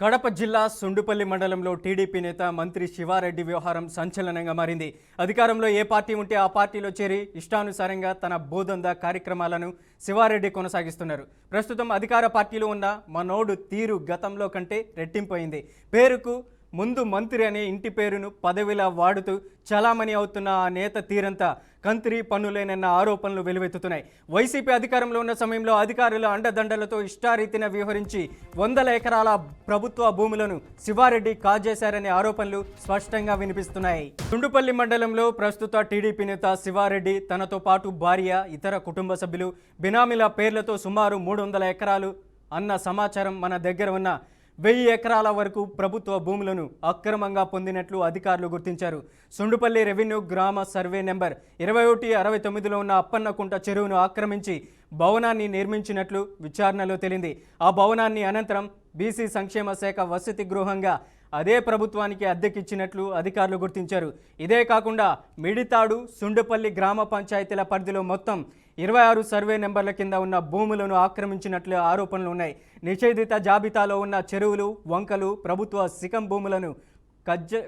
కడప జిల్లా సుండుపల్లి మండలంలో టీడీపీ నేత మంత్రి శివారెడ్డి వ్యవహారం సంచలనంగా మారింది. అధికారంలో ఏ పార్టీ ఉంటే ఆ పార్టీలో చేరి ఇష్టానుసారంగా తన బోధంద కార్యక్రమాలను శివారెడ్డి కొనసాగిస్తున్నారు. ప్రస్తుతం అధికార పార్టీలో ఉన్న మనోడు తీరు గతంలో కంటే రెట్టింపోయింది. పేరుకు ముందు మంత్రి అనే ఇంటి పేరును పదవిలా వాడుతూ చలామణి అవుతున్న ఆ నేత తీరంతా కంత్రి పన్నులేనన్న ఆరోపణలు వెలువెత్తుతున్నాయి. వైసీపీ అధికారంలో ఉన్న సమయంలో అధికారుల అండదండలతో ఇష్టారీతిన వ్యవహరించి వందల ఎకరాల ప్రభుత్వ భూములను శివారెడ్డి కాజేశారనే ఆరోపణలు స్పష్టంగా వినిపిస్తున్నాయి. సుండుపల్లి మండలంలో ప్రస్తుత టీడీపీ నేత శివారెడ్డి తనతో పాటు భార్య, ఇతర కుటుంబ సభ్యులు బినామీల పేర్లతో సుమారు 300 ఎకరాలు అన్న సమాచారం మన దగ్గర ఉన్న 1000 ఎకరాల వరకు ప్రభుత్వ భూములను అక్రమంగా పొందినట్లు అధికారులు గుర్తించారు. సుండుపల్లి రెవెన్యూ గ్రామ సర్వే నెంబర్ 2169లో ఉన్న అప్పన్నకుంట చెరువును ఆక్రమించి భవనాన్ని నిర్మించినట్లు విచారణలో తేలింది. ఆ భవనాన్ని అనంతరం బీసీ సంక్షేమ శాఖ వసతి గృహంగా అదే ప్రభుత్వానికి అద్దెకిచ్చినట్లు అధికారులు గుర్తించారు. ఇదే కాకుండా మిడితాడు, సుండుపల్లి గ్రామ పంచాయతీల పరిధిలో మొత్తం 26 సర్వే నెంబర్ల కింద ఉన్న భూములను ఆక్రమించినట్లు ఆరోపణలు ఉన్నాయి. నిషేధిత జాబితాలో ఉన్న చెరువులు, వంకలు, ప్రభుత్వ సికం భూములను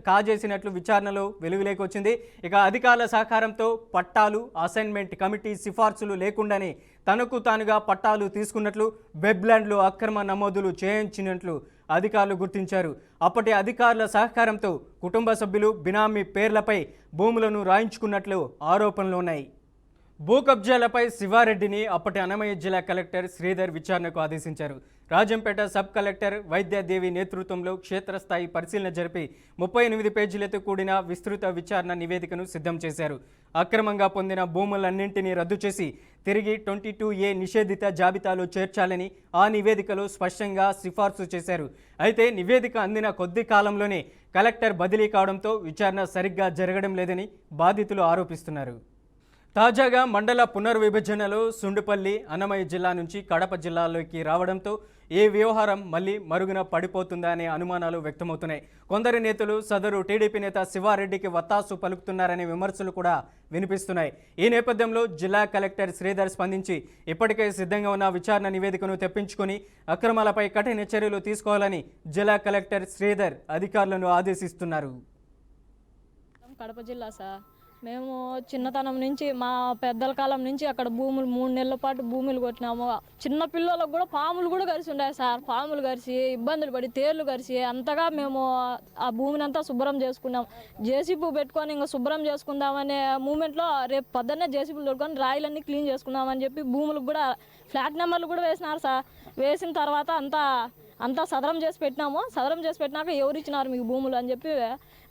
కాజేసినట్లు విచారణలో వెలుగులోకి వచ్చింది. ఇక అధికారుల సహకారంతో పట్టాలు, అసైన్మెంట్ కమిటీ సిఫార్సులు లేకుండానే తనకు తానుగా పట్టాలు తీసుకున్నట్లు, వెబ్లాండ్లో అక్రమ నమోదులు చేయించినట్లు అధికారులు గుర్తించారు. అప్పటి అధికారుల సహకారంతో కుటుంబ సభ్యులు బినామీ పేర్లపై భూములను రాయించుకున్నట్లు ఆరోపణలు ఉన్నాయి. భూ కబ్జాలపై శివారెడ్డిని అప్పటి అన్నమయ్య జిల్లా కలెక్టర్ శ్రీధర్ విచారణకు ఆదేశించారు. రాజంపేట సబ్ కలెక్టర్ వైద్యదేవి నేతృత్వంలో క్షేత్రస్థాయి పరిశీలన జరిపి 38 పేజీలతో కూడిన విస్తృత విచారణ నివేదికను సిద్ధం చేశారు. అక్రమంగా పొందిన భూములన్నింటినీ రద్దు చేసి తిరిగి 22A నిషేధిత జాబితాలో చేర్చాలని ఆ నివేదికలో స్పష్టంగా సిఫార్సు చేశారు. అయితే నివేదిక అందిన కొద్ది కాలంలోనే కలెక్టర్ బదిలీ కావడంతో విచారణ సరిగ్గా జరగడం లేదని బాధితులు ఆరోపిస్తున్నారు. తాజాగా మండల పునర్విభజనలో సుండుపల్లి అన్నమయ్య జిల్లా నుంచి కడప జిల్లాలోకి రావడంతో ఏ వ్యవహారం మళ్ళీ మరుగున పడిపోతుందా అనే అనుమానాలు వ్యక్తమవుతున్నాయి. కొందరు నేతలు సదరు టీడీపీ నేత శివారెడ్డికి వత్తాసు పలుకుతున్నారనే విమర్శలు కూడా వినిపిస్తున్నాయి. ఈ నేపథ్యంలో జిల్లా కలెక్టర్ శ్రీధర్ స్పందించి ఇప్పటికే సిద్ధంగా ఉన్న విచారణ నివేదికను తెప్పించుకొని అక్రమాలపై కఠిన చర్యలు తీసుకోవాలని జిల్లా కలెక్టర్ శ్రీధర్ అధికారులను ఆదేశిస్తున్నారు. కడప జిల్లా సార్, మేము చిన్నతనం నుంచి మా పెద్దల కాలం నుంచి అక్కడ భూములు 3 నెలల పాటు భూములు కొట్టినాము. చిన్న పిల్లలకు కూడా పాములు కూడా కరిసి ఉన్నాయి సార్. పాములు కరిసి ఇబ్బందులు పడి తేళ్లు కరిసి అంతగా మేము ఆ భూమిని అంతా శుభ్రం చేసుకున్నాం. జేసీబీ పెట్టుకొని ఇంకా శుభ్రం చేసుకుందామనే మూమెంట్లో రేపు పొద్దున్నే జేసీబీలు పెట్టుకొని రాయిలన్నీ క్లీన్ చేసుకుందామని చెప్పి భూములకు కూడా ఫ్లాట్ నెంబర్లు కూడా వేసినారు సార్. వేసిన తర్వాత అంతా సదరం చేసి పెట్టినాము. సదరం చేసి పెట్టినాక ఎవరు ఇచ్చినారు మీకు భూములు అని చెప్పి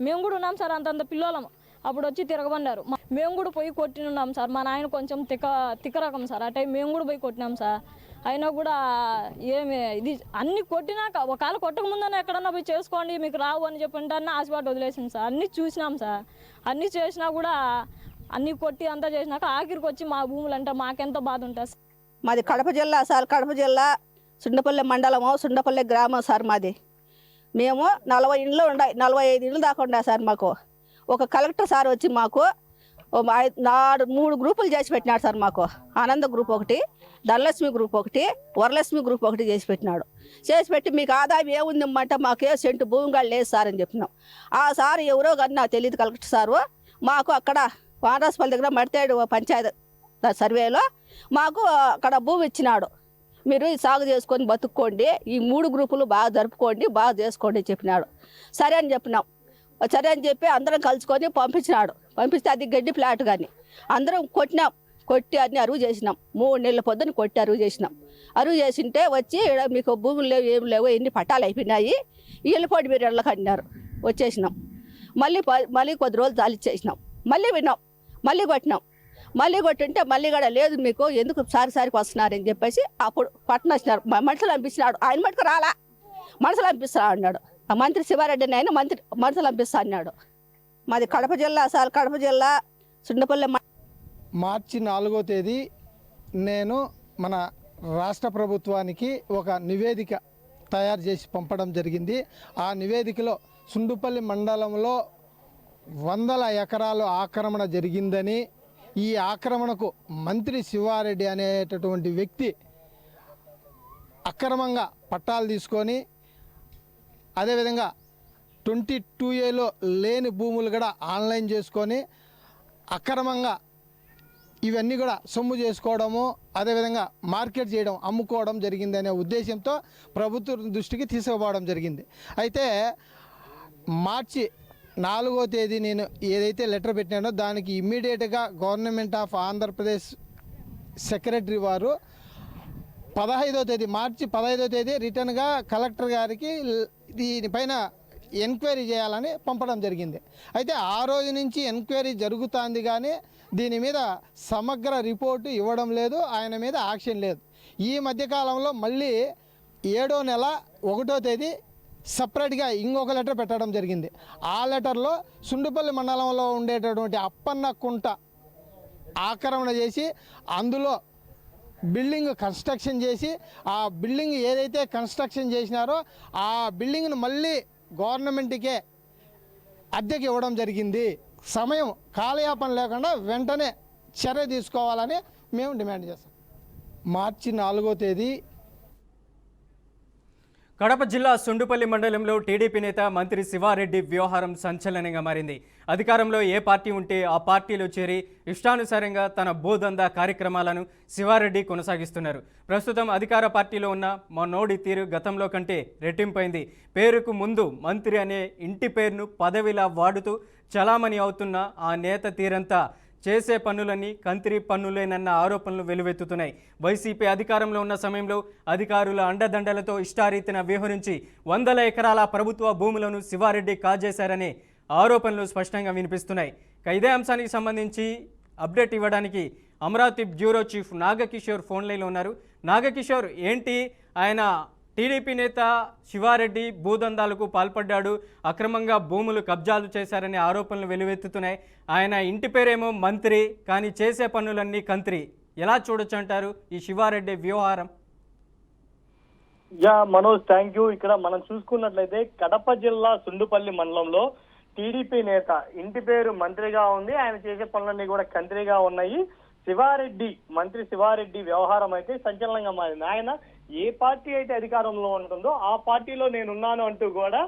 మేము కూడా ఉన్నాం సార్. అంతంత పిల్లలము అప్పుడు వచ్చి తిరగబడ్డారు. మేము కూడా పోయి కొట్టినున్నాం సార్. మా నాయన కొంచెం తిక్క రకం సార్. ఆ టైం మేము కూడా పోయి కొట్టినాం సార్. అయినా కూడా ఏమి ఇది అన్ని కొట్టినాక ఒకవేళ కొట్టక ముందనే ఎక్కడన్నా పోయి చేసుకోండి మీకు రావు అని చెప్పంటే ఆశపాటు వదిలేసింది సార్. అన్నీ చూసినాం సార్. అన్నీ చేసినా కూడా అన్నీ కొట్టి అంతా చేసినాక ఆఖరికి వచ్చి మా భూములు అంటే మాకెంత బాధ ఉంటుంది. మాది కడప జిల్లా సార్. కడప జిల్లా సుండపల్లి మండలము, సుండపల్లి గ్రామం సార్ మాది. మేము 40 ఇండ్లు ఉన్నాయి, 45 ఇండ్లు దాకా ఉన్నాయి సార్. మాకు ఒక కలెక్టర్ సార్ వచ్చి మాకు 3 గ్రూపులు చేసి పెట్టినాడు సార్. మాకు ఆనంద గ్రూప్ ఒకటి, ధనలక్ష్మి గ్రూప్ ఒకటి, వరలక్ష్మి గ్రూప్ ఒకటి చేసి పెట్టినాడు. చేసి పెట్టి మీకు ఆదాయం ఏముందమ్మంటే మాకే సెంటు భూమిగా లేదు సార్ అని చెప్పినాం. ఆ సార్ ఎవరో కానీ నాకు తెలియదు కలెక్టర్ సారు. మాకు అక్కడ వానరాజపల్లి దగ్గర మడితేడు పంచాయతీ సర్వేలో మాకు అక్కడ భూమి ఇచ్చినాడు. మీరు ఈ సాగు చేసుకొని బతుక్కోండి, ఈ 3 గ్రూపులు బాగా జరుపుకోండి, బాగా చేసుకోండి చెప్పినాడు. సరే అని చెప్పినాం. సరే అని చెప్పి అందరం కలుసుకొని పంపించినాడు. పంపిస్తే అది గడ్డి ఫ్లాట్ కానీ అందరం కొట్టినాం. కొట్టి అన్ని అరువు చేసినాం. 3 నెలల పొద్దున కొట్టి అరువు చేసినాం. అరువు చేసింటే వచ్చి మీకు భూములు లేవు, ఏమి లేవు, ఎన్ని పట్టాలు అయిపోయినాయి, వెళ్ళిపోండి మీరు ఇళ్ళకి అన్నారు. వచ్చేసినాం. మళ్ళీ కొద్ది రోజులు తాలిచ్చేసినాం. మళ్ళీ విన్నాం. మళ్ళీ కొట్టినాం. మళ్ళీ కొట్టింటే మళ్ళీ కూడా లేదు మీకు ఎందుకు సారికి వస్తున్నారని చెప్పేసి అప్పుడు పట్టణ వచ్చినారు. మనుషులు పంపించినాడు. ఆయన మటుకు రాలా, మనుషులు పంపిస్తా అన్నాడు. ఆ మంత్రి శివారెడ్డి ఆయన మనుషులు పంపిస్తా అన్నాడు. మాది కడప జిల్లా సార్. కడప జిల్లా సుండపల్లి. మార్చి 4వ తేదీ నేను మన రాష్ట్ర ప్రభుత్వానికి ఒక నివేదిక తయారు చేసి పంపడం జరిగింది. ఆ నివేదికలో సుండుపల్లి మండలంలో 100 ఎకరాలు ఆక్రమణ జరిగిందని, ఈ ఆక్రమణకు మంత్రి శివారెడ్డి అనేటటువంటి వ్యక్తి అక్రమంగా పట్టాలు తీసుకొని అదేవిధంగా 22A లేని భూములు కూడా ఆన్లైన్ చేసుకొని అక్రమంగా ఇవన్నీ కూడా సొమ్ము చేసుకోవడము, అదేవిధంగా మార్కెట్ చేయడం, అమ్ముకోవడం జరిగింది అనే ఉద్దేశంతో ప్రభుత్వం దృష్టికి తీసుకుపోవడం జరిగింది. అయితే మార్చి 4వ తేదీ నేను ఏదైతే లెటర్ పెట్టినానో దానికి ఇమ్మీడియట్గా గవర్నమెంట్ ఆఫ్ ఆంధ్రప్రదేశ్ సెక్రటరీ వారు 15వ తేదీ మార్చి 15వ తేదీ రిటర్న్గా కలెక్టర్ గారికి దీనిపైన ఎంక్వైరీ చేయాలని పంపడం జరిగింది. అయితే ఆ రోజు నుంచి ఎంక్వైరీ జరుగుతుంది, కానీ దీని మీద సమగ్ర రిపోర్టు ఇవ్వడం లేదు, ఆయన మీద యాక్షన్ లేదు. ఈ మధ్యకాలంలో మళ్ళీ 7వ నెల 1వ తేదీ సపరేట్గా ఇంకొక లెటర్ పెట్టడం జరిగింది. ఆ లెటర్లో సుండుపల్లి మండలంలో ఉండేటటువంటి అప్పన్న కుంట ఆక్రమణ చేసి అందులో బిల్డింగ్ కన్స్ట్రక్షన్ చేసి ఆ బిల్డింగ్ ఏదైతే కన్స్ట్రక్షన్ చేసినారో ఆ బిల్డింగ్ను మళ్ళీ గవర్నమెంట్కే అద్దెకి ఇవ్వడం జరిగింది. సమయం కాలయాపన లేకుండా వెంటనే చర్య తీసుకోవాలని మేము డిమాండ్ చేస్తాం. మార్చి 4వ తేదీ కడప జిల్లా సుండుపల్లి మండలంలో టీడీపీ నేత మంత్రి శివారెడ్డి వ్యవహారం సంచలనంగా మారింది. అధికారంలో ఏ పార్టీ ఉంటే ఆ పార్టీలో చేరి ఇష్టానుసారంగా తన భూదందా కార్యక్రమాలను శివారెడ్డి కొనసాగిస్తున్నారు. ప్రస్తుతం అధికార పార్టీలో ఉన్న మనోడి తీరు గతంలో కంటే రెట్టింపైంది. పేరుకు ముందు మంత్రి అనే ఇంటి పేరును పదవిలా వాడుతూ చలామణి అవుతున్న ఆ నేత తీరంతా చేసే పన్నులన్నీ కంత్రి పన్నులేనన్న ఆరోపణలు వెలువెత్తుతున్నాయి. వైసీపీ అధికారంలో ఉన్న సమయంలో అధికారుల అండదండలతో ఇష్టారీతిన వ్యవహరించి 100 ఎకరాల ప్రభుత్వ భూములను శివారెడ్డి కాజేశారనే ఆరోపణలు స్పష్టంగా వినిపిస్తున్నాయి. ఇదే అంశానికి సంబంధించి అప్డేట్ ఇవ్వడానికి Amaravati bureau chief Nagakishore phone లైన్లో ఉన్నారు. నాగకిషోర్, ఏంటి ఆయన టీడీపీ నేత శివారెడ్డి భూదందాలకు పాల్పడ్డాడు, అక్రమంగా భూములు కబ్జాలు చేశారనే ఆరోపణలు వెలువెత్తుతున్నాయి. ఆయన ఇంటి పేరేమో మంత్రి, కానీ చేసే పనులన్నీ కంత్రి. ఎలా చూడొచ్చు అంటారు ఈ శివారెడ్డి వ్యవహారం? Manoj, thank you. ఇక్కడ మనం చూసుకున్నట్లయితే కడప జిల్లా సుండుపల్లి మండలంలో టీడీపీ నేత ఇంటి పేరు మంత్రిగా ఉంది, ఆయన చేసే పనులన్నీ కూడా కంత్రిగా ఉన్నాయి. మంత్రి శివారెడ్డి వ్యవహారం అయితే సంచలనంగా మారింది. ఆయన ఏ పార్టీ అయితే అధికారంలో ఉంటుందో ఆ పార్టీలో నేనున్నాను అంటూ కూడా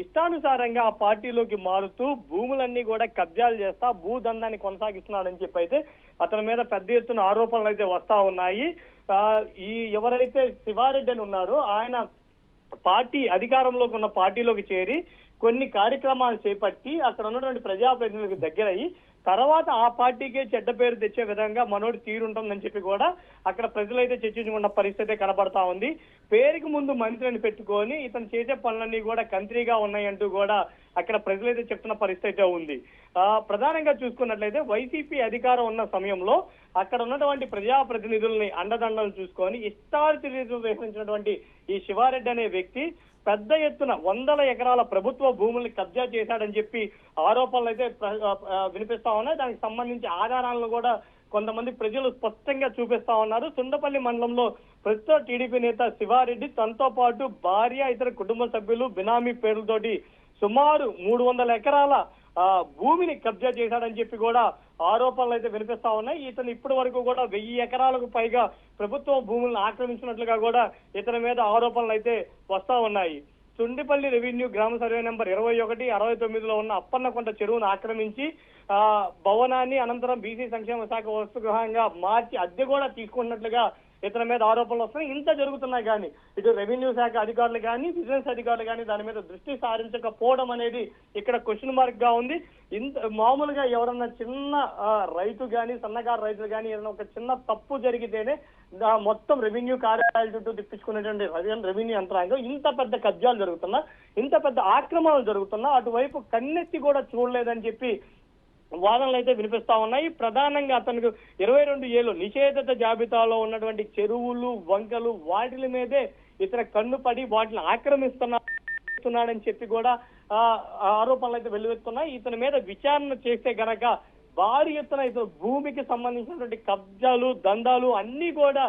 ఇష్టానుసారంగా ఆ పార్టీలోకి మారుతూ భూములన్నీ కూడా కబ్జాలు చేస్తా భూదందాన్ని కొనసాగిస్తున్నాడని చెప్పి అయితే అతని మీద పెద్ద ఎత్తున ఆరోపణలు అయితే వస్తా ఉన్నాయి. ఎవరైతే శివారెడ్డి అని ఉన్నారో ఆయన పార్టీ అధికారంలోకి ఉన్న పార్టీలోకి చేరి కొన్ని కార్యక్రమాలు చేపట్టి అక్కడ ఉన్నటువంటి ప్రజాప్రతినిధులకు దగ్గరయ్యి తర్వాత ఆ పార్టీకే చెడ్డ పేరు తెచ్చే విధంగా మనోడి తీరుంటుందని చెప్పి కూడా అక్కడ ప్రజలైతే చర్చించుకున్న పరిస్థితి కనబడతా ఉంది. పేరుకి ముందు మంత్రిని పెట్టుకొని ఇతను చేసే పనులన్నీ కూడా కంత్రీగా ఉన్నాయంటూ కూడా అక్కడ ప్రజలైతే చెప్తున్న పరిస్థితి అయితే ఉంది. ప్రధానంగా చూసుకున్నట్లయితే వైసీపీ అధికారం ఉన్న సమయంలో అక్కడ ఉన్నటువంటి ప్రజాప్రతినిధుల్ని అండదండలు చూసుకొని ఇష్టారీతిలో వ్యవహరించినటువంటి ఈ శివారెడ్డి అనే వ్యక్తి పెద్ద ఎత్తున 100 ఎకరాల ప్రభుత్వ భూముల్ని కబ్జా చేశాడని చెప్పి ఆరోపణలు అయితే వినిపిస్తా ఉన్నాయి. దానికి సంబంధించి ఆధారాలను కూడా కొంతమంది ప్రజలు స్పష్టంగా చూపిస్తా ఉన్నారు. సుండపల్లి మండలంలో ప్రస్తుత టీడీపీ నేత శివారెడ్డి తనతో పాటు భార్య, ఇతర కుటుంబ సభ్యులు బినామీ పేర్లతోటి సుమారు 300 ఎకరాల భూమిని కబ్జా చేశాడని చెప్పి కూడా ఆరోపణలు అయితే వినిపిస్తా ఉన్నాయి. ఇతను ఇప్పటి వరకు కూడా 1000 ఎకరాలకు పైగా ప్రభుత్వ భూములను ఆక్రమించినట్లుగా కూడా ఇతని మీద ఆరోపణలు అయితే వస్తా ఉన్నాయి. సుండిపల్లి రెవెన్యూ గ్రామ సర్వే నెంబర్ 21, 69లో ఉన్న అప్పన్నకొండ చెరువును ఆక్రమించి భవనాన్ని అనంతరం బీసీ సంక్షేమ శాఖ వసతిగృహంగా మార్చి అద్దె కూడా తీసుకున్నట్లుగా ఇతని మీద ఆరోపణలు వస్తున్నాయి. ఇంత జరుగుతున్నాయి కానీ ఇటు రెవెన్యూ శాఖ అధికారులు కానీ విజిలెన్స్ అధికారులు కానీ దాని మీద దృష్టి సారించకపోవడం అనేది ఇక్కడ క్వశ్చన్ మార్క్ గా ఉంది. మామూలుగా ఎవరన్నా చిన్న రైతు కానీ సన్నకారు రైతులు కానీ ఏదైనా ఒక చిన్న తప్పు జరిగితేనే మొత్తం రెవెన్యూ కార్యాలయాల చుట్టూ తిప్పించుకునేటువంటి రెవెన్యూ యంత్రాంగం ఇంత పెద్ద కబ్జాలు జరుగుతున్నా, ఇంత పెద్ద ఆక్రమణలు జరుగుతున్నా అటువైపు కన్నెత్తి కూడా చూడలేదని చెప్పి వాదనలు అయితే వినిపిస్తా ఉన్నాయి. ప్రధానంగా అతనికి 22 ఏళ్ళు నిషేధిత జాబితాలో ఉన్నటువంటి చెరువులు, వంకలు వాటి మీదే ఇతర కన్ను పడి వాటిని ఆక్రమిస్తున్నాడని చెప్పి కూడా ఆరోపణలు అయితే వెల్లువెత్తున్నాయి. ఇతని మీద విచారణ చేస్తే గనక భారీ ఎత్తున ఇతను భూమికి సంబంధించినటువంటి కబ్జాలు, దందాలు అన్ని కూడా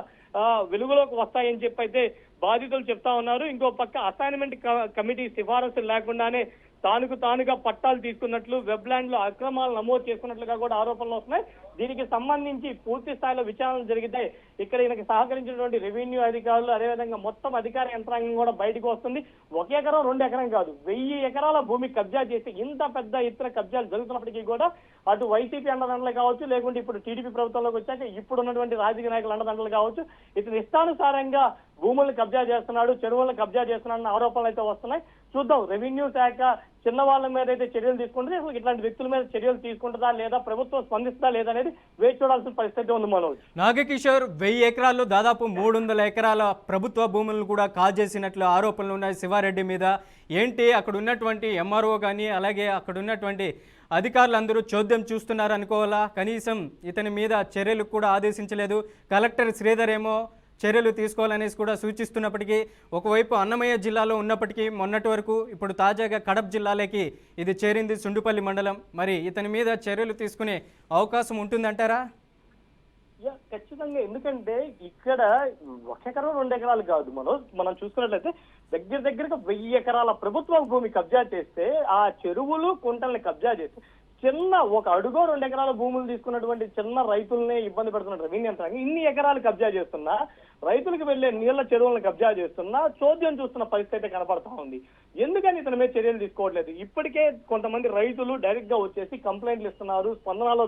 వెలుగులోకి వస్తాయని చెప్పి అయితే బాధితులు చెప్తా ఉన్నారు. ఇంకో పక్క అసైన్మెంట్ కమిటీ సిఫారసులు లేకుండానే తానుగా పట్టాలు తీసుకున్నట్లు వెబ్ ల్యాండ్ లో అక్రమాలు నమోదు చేసుకున్నట్లుగా కూడా ఆరోపణలు వస్తున్నాయి. దీనికి సంబంధించి పూర్తి స్థాయిలో విచారణ జరిగితే ఇక్కడ ఈయనకి సహకరించినటువంటి రెవెన్యూ అధికారులు అదేవిధంగా మొత్తం అధికార యంత్రాంగం కూడా బయటకు వస్తుంది. 1 ఎకరం 2 ఎకరం కాదు, 1000 ఎకరాల భూమి కబ్జా చేసి ఇంత పెద్ద ఎత్తున కబ్జాలు జరుగుతున్నప్పటికీ కూడా అటు వైసీపీ అండదండలు కావచ్చు, లేకుంటే ఇప్పుడు టీడీపీ ప్రభుత్వంలోకి వచ్చాక ఇప్పుడు ఉన్నటువంటి రాజకీయ నాయకుల అండదండలు కావచ్చు, ఇతను ఇష్టానుసారంగా భూములను కబ్జా చేస్తున్నాడు, చెరువులను కబ్జా చేస్తున్నాడన్న ఆరోపణలు అయితే వస్తున్నాయి. చూద్దాం రెవెన్యూ శాఖ చిన్న వాళ్ళ మీద అయితే చర్యలు తీసుకుంటుంది, అసలు ఇట్లాంటి వ్యక్తుల మీద చర్యలు తీసుకుంటుందా లేదా, ప్రభుత్వం స్పందిస్తుందా లేదనేది వేచి చూడాల్సిన పరిస్థితి ఉంది. మనోజ్, నాగకిషోర్, 1000 ఎకరాల్లో దాదాపు 300 ఎకరాల ప్రభుత్వ భూములను కూడా కాజేసినట్లు ఆరోపణలు ఉన్నాయి శివారెడ్డి మీద. ఏంటి అక్కడ ఉన్నటువంటి ఎంఆర్ఓ కానీ అలాగే అక్కడ ఉన్నటువంటి అధికారులందరూ చోద్యం చూస్తున్నారు అనుకోవాలా? కనీసం ఇతని మీద చర్యలు కూడా ఆదేశించలేదు. కలెక్టర్ శ్రీధర్ ఏమో చర్యలు తీసుకోవాలనేసి కూడా సూచిస్తున్నప్పటికీ, ఒకవైపు అన్నమయ్య జిల్లాలో ఉన్నప్పటికీ మొన్నటి వరకు ఇప్పుడు తాజాగా కడప జిల్లాలోకి ఇది చేరింది సుండుపల్లి మండలం. మరి ఇతని మీద చర్యలు తీసుకునే అవకాశం ఉంటుందంటారా? ఖచ్చితంగా. ఎందుకంటే ఇక్కడ 1 ఎకరం 2 ఎకరాలు కాదు మనం చూసుకున్నట్లయితే దగ్గరగా 1000 ఎకరాల ప్రభుత్వ భూమి కబ్జా చేస్తే, ఆ చెరువులు కుంటల్ని కబ్జా చేస్తే చిన్న 1 అడుగో 2 ఎకరాల భూములు తీసుకున్నటువంటి చిన్న రైతులనే ఇబ్బంది పెడుతున్న రెవెన్యూ యంత్రాంగం ఇన్ని ఎకరాలు కబ్జా చేస్తున్నా, రైతులకు వెళ్లే నీళ్ల చెరువులను కబ్జా చేస్తున్నా చోద్యం చూస్తున్న పరిస్థితి కనపడతా ఉంది. ఎందుకని ఇతని మీద చర్యలు తీసుకోవట్లేదు? ఇప్పటికే కొంతమంది రైతులు డైరెక్ట్ గా వచ్చేసి కంప్లైంట్లు ఇస్తున్నారు, స్పందనలో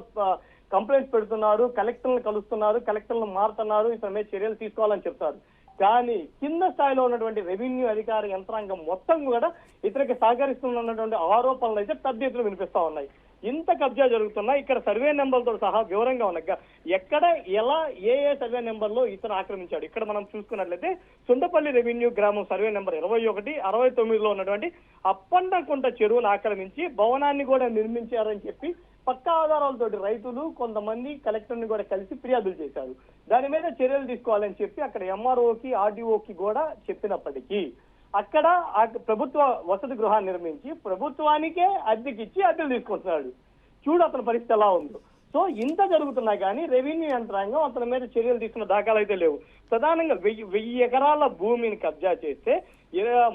కంప్లైంట్స్ పెడుతున్నారు, కలెక్టర్లను కలుస్తున్నారు, కలెక్టర్లను మారుతున్నారు, ఇతని మీద చర్యలు తీసుకోవాలని చెప్తారు. కానీ కింద స్థాయిలో ఉన్నటువంటి రెవెన్యూ అధికార యంత్రాంగం మొత్తం కూడా ఇతనికి సహకరిస్తున్నటువంటి ఆరోపణలు అయితే పెద్ద ఎత్తున వినిపిస్తా ఉన్నాయి. ఇంత కబ్జా జరుగుతున్నా ఇక్కడ సర్వే నెంబర్లతో సహా వివరంగా ఉన్నాయి. ఎక్కడ ఎలా ఏ సర్వే నెంబర్లో ఇతను ఆక్రమించాడు. ఇక్కడ మనం చూసుకున్నట్లయితే సుండపల్లి రెవెన్యూ గ్రామం సర్వే నెంబర్ 21, 69లో ఉన్నటువంటి అప్పండకుంట చెరువును ఆక్రమించి భవనాన్ని కూడా నిర్మించారని చెప్పి పక్కా ఆధారాలతోటి రైతులు కొంతమంది కలెక్టర్ ని కూడా కలిసి ఫిర్యాదులు చేశారు. దాని మీద చర్యలు తీసుకోవాలని చెప్పి అక్కడ ఎంఆర్ఓకి ఆర్డీఓకి కూడా చెప్పినప్పటికీ అక్కడ ప్రభుత్వ వసతి గృహాన్ని నిర్మించి ప్రభుత్వానికే అద్దెకిచ్చి అద్దెలు తీసుకుంటున్నాడు. చూడు అతని పరిస్థితి ఎలా ఉందో. సో ఇంత జరుగుతున్నా కానీ రెవెన్యూ యంత్రాంగం అతని మీద చర్యలు తీసుకున్న దాఖలు అయితే లేవు. ప్రధానంగా 1000 ఎకరాల భూమిని కబ్జా చేస్తే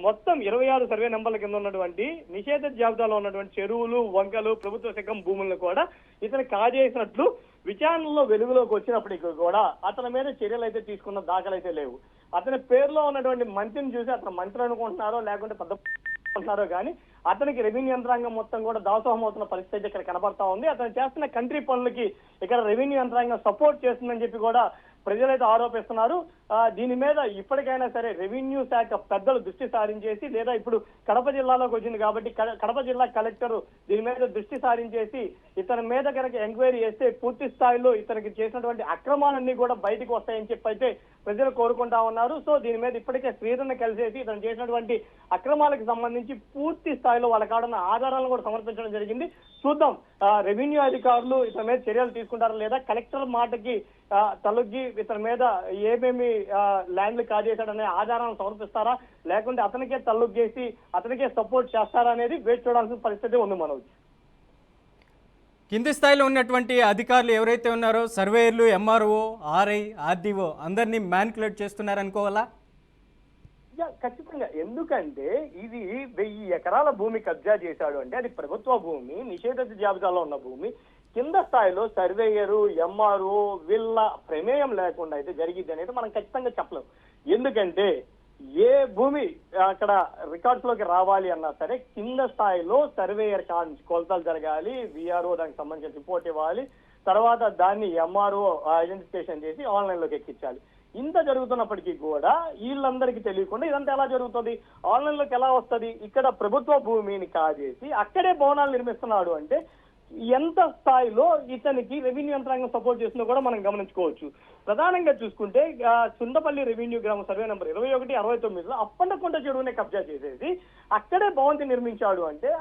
మొత్తం 26 సర్వే నెంబర్ల కింద ఉన్నటువంటి నిషేధ జాబితాలో ఉన్నటువంటి చెరువులు, వంకలు, ప్రభుత్వ శకం భూములను కూడా ఇతను కాజేసినట్లు విచారణలో వెలుగులోకి వచ్చినప్పటికీ కూడా అతని మీద చర్యలు అయితే తీసుకున్న దాఖలు అయితే లేవు. అతని పేరులో ఉన్నటువంటి మంత్రిని చూసి అతను మంత్రి అనుకుంటున్నారో లేకుంటే పెద్ద అనుకుంటున్నారో కానీ అతనికి రెవెన్యూ యంత్రాంగం మొత్తం కూడా దాసోహం అవుతున్న పరిస్థితి ఇక్కడ కనబడతా ఉంది. అతను చేస్తున్న కంట్రీ పనులకి ఇక్కడ రెవెన్యూ యంత్రాంగం సపోర్ట్ చేస్తుందని చెప్పి కూడా ప్రజలైతే ఆరోపిస్తున్నారు. దీని మీద ఇప్పటికైనా సరే రెవెన్యూ శాఖ పెద్దలు దృష్టి సారించేసి, లేదా ఇప్పుడు కడప జిల్లాలోకి వచ్చింది కాబట్టి కడప జిల్లా కలెక్టర్ దీని మీద దృష్టి సారించేసి ఇతని మీద కనుక ఎంక్వైరీ చేస్తే పూర్తి స్థాయిలో ఇతనికి చేసినటువంటి అక్రమాలన్నీ కూడా బయటకు వస్తాయని చెప్పి అయితే ప్రజలు కోరుకుంటా ఉన్నారు. సో దీని మీద ఇప్పటికే శ్రీధర్ని కలిసేసి ఇతను చేసినటువంటి అక్రమాలకు సంబంధించి పూర్తి స్థాయిలో వాళ్ళ కాడున్న ఆధారాలను కూడా సమర్పించడం జరిగింది. చూద్దాం రెవెన్యూ అధికారులు ఇతని మీద చర్యలు తీసుకుంటారా లేదా, కలెక్టర్ మాటకి తలొగ్గి ఇతని మీద ఏమేమి ల్యాండ్లు కాజేశాడనే ఆధారాలను సమర్పిస్తారా, లేకుంటే అతనికే తలొగ్గేసి అతనికే సపోర్ట్ చేస్తారా అనేది వేచి చూడాల్సిన పరిస్థితి ఉంది. మనోజ్, కింది స్థాయిలో ఉన్నటువంటి అధికారులు ఎవరైతే ఉన్నారో సర్వేయర్లు, ఎంఆర్ఓ, ఆర్ఐ, ఆర్డీఓ అందరినీ మ్యానిపులేట్ చేస్తున్నారనుకోవాలా? ఖచ్చితంగా. ఎందుకంటే ఇది 1000 ఎకరాల భూమి కబ్జా చేశాడు అంటే అది ప్రభుత్వ భూమి, నిషేధిత జాబితాలో ఉన్న భూమి. కింద స్థాయిలో సర్వేయరు, ఎంఆర్ఓ వీళ్ళ ప్రమేయం లేకుండా అయితే జరిగింది అనేది మనం ఖచ్చితంగా చెప్పలేం. ఎందుకంటే ఏ భూమి అక్కడ రికార్డ్స్ లోకి రావాలి అన్నా సరే కింద స్థాయిలో సర్వేయర్ కొలతలు జరగాలి, విఆర్ఓ దానికి సంబంధించిన రిపోర్ట్ ఇవ్వాలి, తర్వాత దాన్ని ఎంఆర్ఓ ఐడెంటిఫికేషన్ చేసి ఆన్లైన్ లోకి ఎక్కించాలి. ఇంత జరుగుతున్నప్పటికీ కూడా వీళ్ళందరికీ తెలియకుండా ఇదంతా ఎలా జరుగుతుంది, ఆన్లైన్ లోకి ఎలా వస్తుంది? ఇక్కడ ప్రభుత్వ భూమిని కాజేసి అక్కడే భవనాలు నిర్మిస్తున్నాడు అంటే ఎంత స్థాయిలో ఇతనికి రెవెన్యూ యంత్రాంగం సపోర్ట్ చేస్తుందో కూడా మనం గమనించుకోవచ్చు. ప్రధానంగా చూసుకుంటే సుండపల్లి రెవెన్యూ గ్రామ సర్వే నెంబర్ 21, 69లో అప్పండకుంట చెరువునే కబ్జా చేసేసి అక్కడే భవంతి నిర్మించాడు అంటే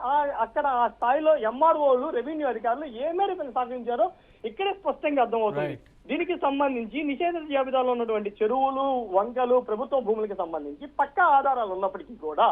అక్కడ ఆ స్థాయిలో ఎంఆర్ఓలు, రెవెన్యూ అధికారులు ఏ మేరకు సహకరించారో ఇక్కడే స్పష్టంగా అర్థమవుతుంది. దీనికి సంబంధించి నిషేధిత జాబితాలో ఉన్నటువంటి చెరువులు, వంకలు, ప్రభుత్వ భూములకు సంబంధించి పక్కా ఆధారాలు ఉన్నప్పటికీ కూడా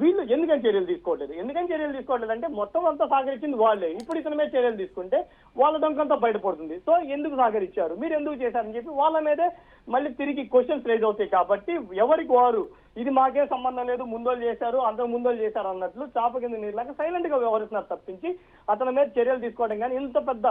వీళ్ళు ఎందుకని చర్యలు తీసుకోవట్లేదు అంటే మొత్తం అంతా సహకరించింది వాళ్ళే. ఇప్పుడు ఇతని మీద చర్యలు తీసుకుంటే వాళ్ళ దొంకంతా బయటపడుతుంది. సో ఎందుకు సహకరించారు, మీరు ఎందుకు చేశారని చెప్పి వాళ్ళ మీదే మళ్ళీ తిరిగి క్వశ్చన్స్ రైజ్ అవుతాయి. కాబట్టి ఎవరికి వారు ఇది మాకేం సంబంధం లేదు, ముందోళ్ళు చేశారు, అంతకు ముందోళ్ళు చేశారు అన్నట్లు చాప కింద నీళ్ళగా సైలెంట్ గా వ్యవహరిస్తున్నారు తప్పించి అతని మీద చర్యలు తీసుకోవడం కానీ, ఇంత పెద్ద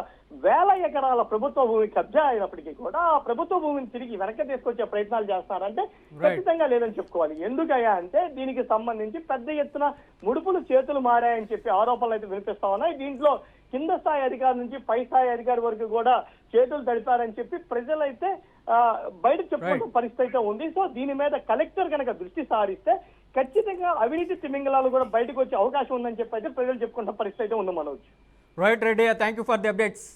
వేల ఎకరాల ప్రభుత్వ భూమి కబ్జా అయినప్పటికీ కూడా ఆ ప్రభుత్వ భూమిని తిరిగి వెనక్కి తీసుకొచ్చే ప్రయత్నాలు చేస్తున్నారంటే ఖచ్చితంగా లేదని చెప్పుకోవాలి. ఎందుకయ్యా అంటే దీనికి సంబంధించి పెద్ద ఎత్తున ముడుపులు చేతులు మారాయని చెప్పి ఆరోపణలు అయితే వినిపిస్తా ఉన్నాయి. దీంట్లో కింద స్థాయి అధికారి నుంచి పై స్థాయి అధికారి వరకు కూడా చేతులు తడిపారని చెప్పి ప్రజలైతే బయట చెప్పుకునే పరిస్థితి అయితే ఉంది. సో దీని మీద కలెక్టర్ కనుక దృష్టి సారిస్తే ఖచ్చితంగా అవినీతి తిమింగలాలు కూడా బయటకు వచ్చే అవకాశం ఉందని చెప్పి అయితే ప్రజలు చెప్పుకున్న పరిస్థితి అయితే ఉంది Manoj. Right Reddy, thank you for the updates.